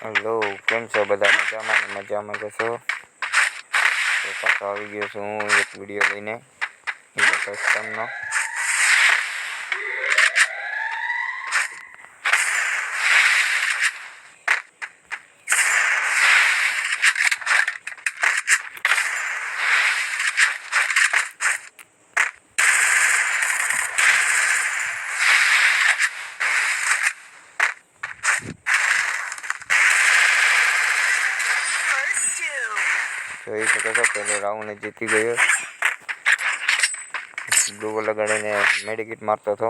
Hello, કેમ છો બધા? મજામાં જશો તો પાછો આવી ગયો છું હું એક વિડીયો લઈને કસ્ટમનો. જોઈ શકો છો પહેલો રાઉન્ડ જીતી ગયો. ગ્લુગો લગાડીને મેડિકેટ મારતો હતો.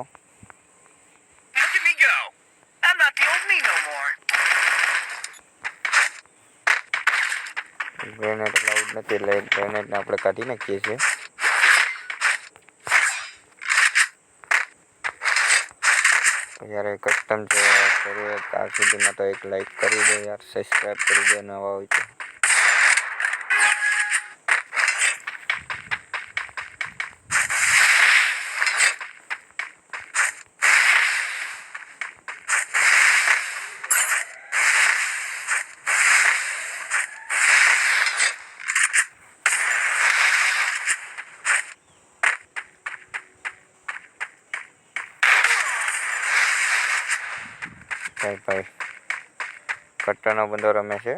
ગ્રેનેડ અલાઉડ નથી એટલે ગ્રેનેડને આપણે કાઢી નાખીએ છીએ. યાર કસ્ટમ છે શરૂઆત આ સુધીમાં તો એક લાઈક કરી દો યાર, સબસ્ક્રાઈબ કરી દો નવા હોય તો. ભાઈ કટ્ટાનો બંદો રમે છે.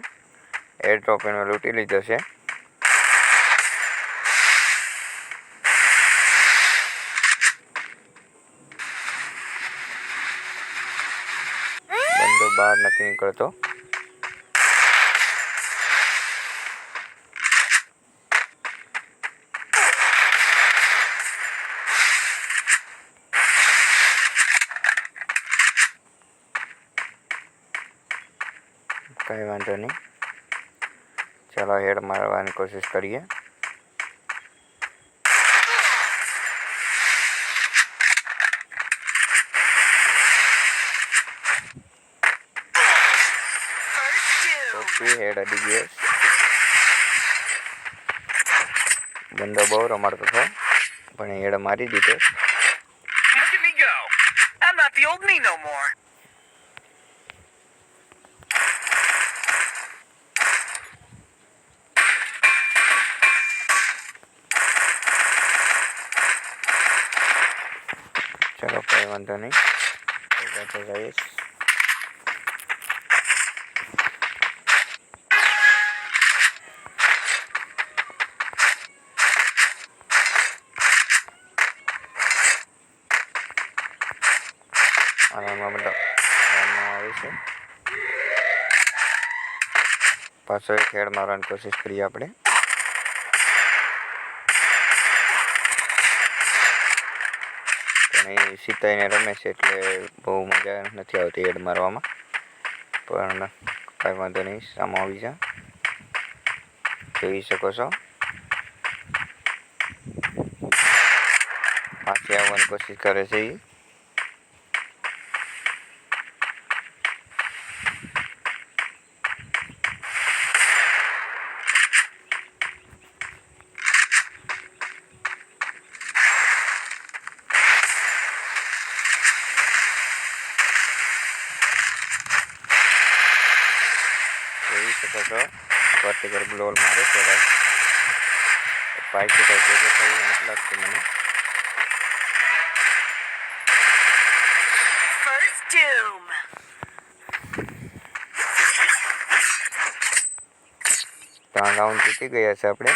એર ડ્રોપ એનો લૂંટી લીધો છે. બંદો બહાર નથી નીકળતો. કંઈ વાંધો નહીં, ચાલો હેડ મારવાની કોશિશ કરીએ. હેડ અડી ગયો. બંદો બહુ રમાડતો હતો પણ હેડ મારી દીધો. ચલો કંઈ વાંધો નહીં, પાછો જઈશ. આમાં બધા આવે છે. પાછો એક હેડ મારવાની કોશિશ કરીએ આપણે. પણ એ સીતાઈને રમે છે એટલે બહુ મજા નથી આવતી હેડ મારવામાં. પણ કાંઈ વાંધો નહીં, સામે આવી જા, જોઈ શકો છો. પાછી આવવાની કોશિશ કરે છે એ. જોઈ શકો છો વર્ટિકલ ગ્લોલ મારે છે. પાઇપ કંઈ ભેગો થયું નથી લાગતું મને. ત્રણ રાઉન્ડ જીતી ગયા છે આપણે.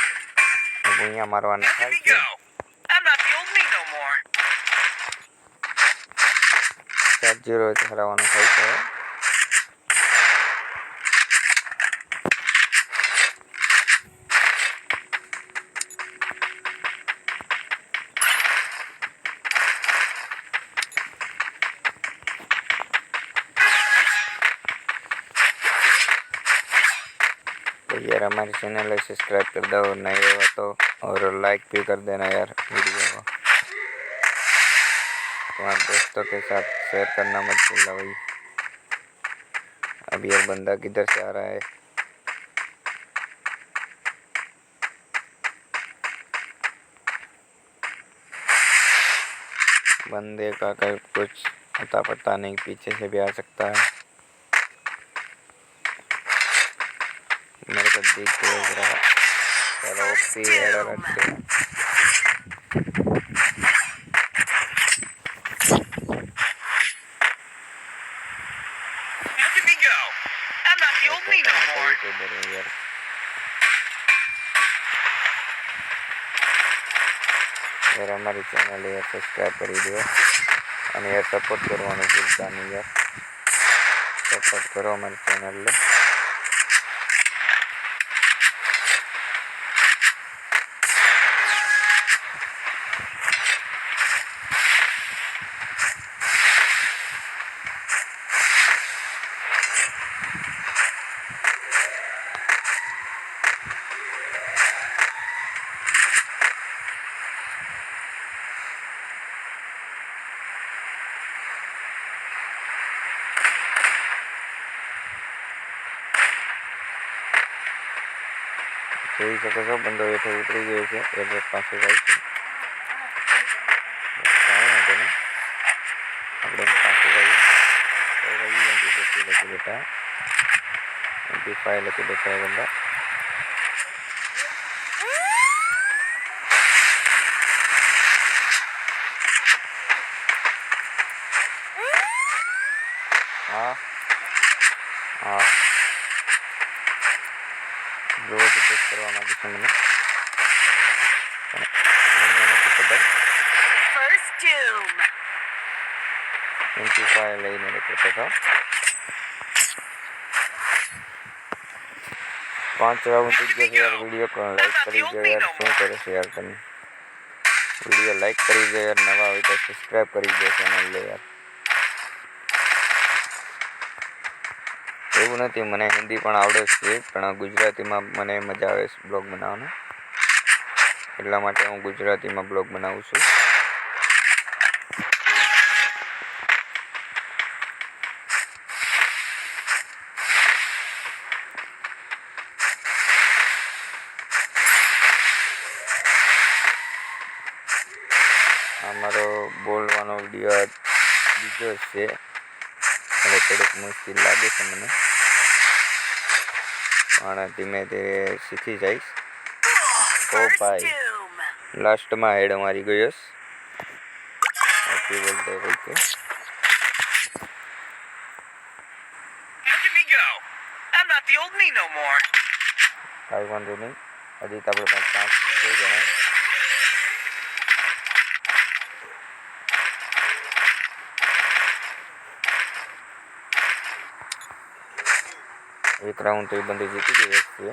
અહીંયા મારવાના થાય છે. 7-0 હરાવવાનું થાય છે. तो यार हमारी चैनल है सब्सक्राइब कर दो, और नए हो तो और लाइक भी कर देना यार वीडियो को. तुम्हारे दोस्तों के साथ शेयर करना मत भूलना भाई. अब यार बंदा किधर से आ रहा है? बंदे का कुछ अता पता नहीं, पीछे से भी आ सकता है. ठीक तेज रहा। चलो ओपी हेड रखते हैं। Look at me go. I'm not the old me no more. यार हमारी चैनल यार सब्सक्राइब कर दो और यार सपोर्ट करवाने भूलता नहीं यार। सपोर्ट करो हमारे चैनल में। જોઈ શકો છો બંદો હેઠે ઉતરી ગયો છે એડ્રેસ પાસે જાય છે કાંઈ વાંધો નહીં આપણે પાસે જઈએ તો વહી એમપી લખી બેઠા MP5 લખી બેઠા है बंदा हाँ हाँ जो चेक करवा માંગુ છું મને નથી ખબર First doom. MP5 લઈને નીકળતો હતો 5 રાઉન્ડ થઈ ગયા છે યાર वीडियो को लाइक કરી દો યાર શું કરે છે યાર તમે वीडियो लाइक કરી દો યાર નવા હોય તો સબસ્ક્રાઇબ કરી દો ચેનલ ને યાર એવું નથી મને હિન્દી પણ આવડે છે પણ ગુજરાતીમાં મને મજા આવે છે બ્લોગ બનાવવાનો એટલા માટે હું ગુજરાતીમાં બ્લોગ બનાવું છું અમારો બોલવાનો વિડિયો બીજો છે એટલે થોડુંક મુશ્કેલ લાગે છે મને પણ ધીમે ધીરે શીખી જઈશ ઓ ભાઈ લાસ્ટમાં હેડ મારી ગયો ઓકે બોલતો હોય કે Look at me go. I'm not the old me no more. કાંઈ વાંધો નહીં હજી તો આપણે પાસે ચાન્સ થઈ જાય एक राउंड तो ये बंदे जीती गए थे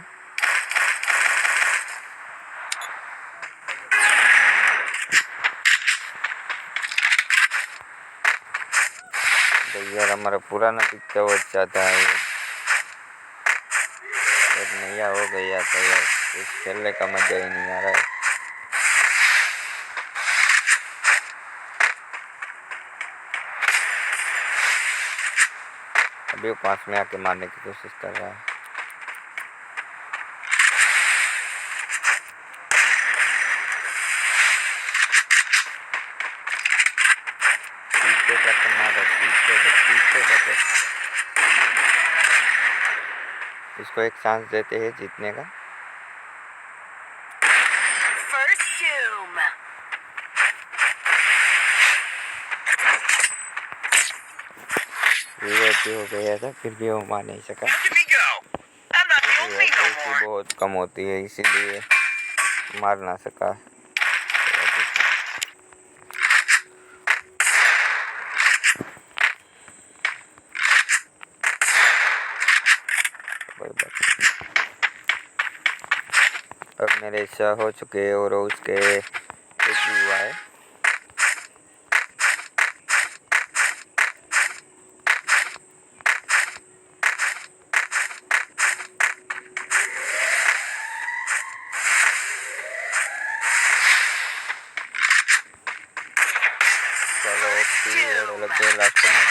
तो यार हमारा पुराना पिक्चर वो चाहता है एक नया हो गया तो यार इस खेलने का मजा ही नहीं आ रहा है अभी वो पास में आके मारने की कोशिश कर रहा है पीछे जाकर मारो पीछे इसको एक चांस देते हैं जीतने का First doom. विवेक हो गया था फिर भी वो मार नहीं सका Look at me go. I'm not the old me no AC more. बहुत कम होती है इसीलिए मार ना सका अब मेरे शाह हो चुके और उसके एक ही हुआ है चलो लगते हैं लास्ट में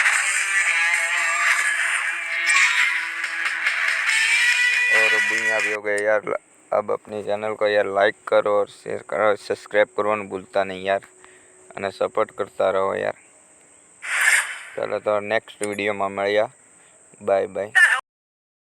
और बुनिया भी हो गए यार अब अपनी चैनल को यार लाइक करो और शेयर करो सब्सक्राइब करवाना भूलता नहीं यार અને સપોર્ટ કરતા રહો યાર ચાલો તો નેક્સ્ટ વિડીયોમાં મળ્યા બાય બાય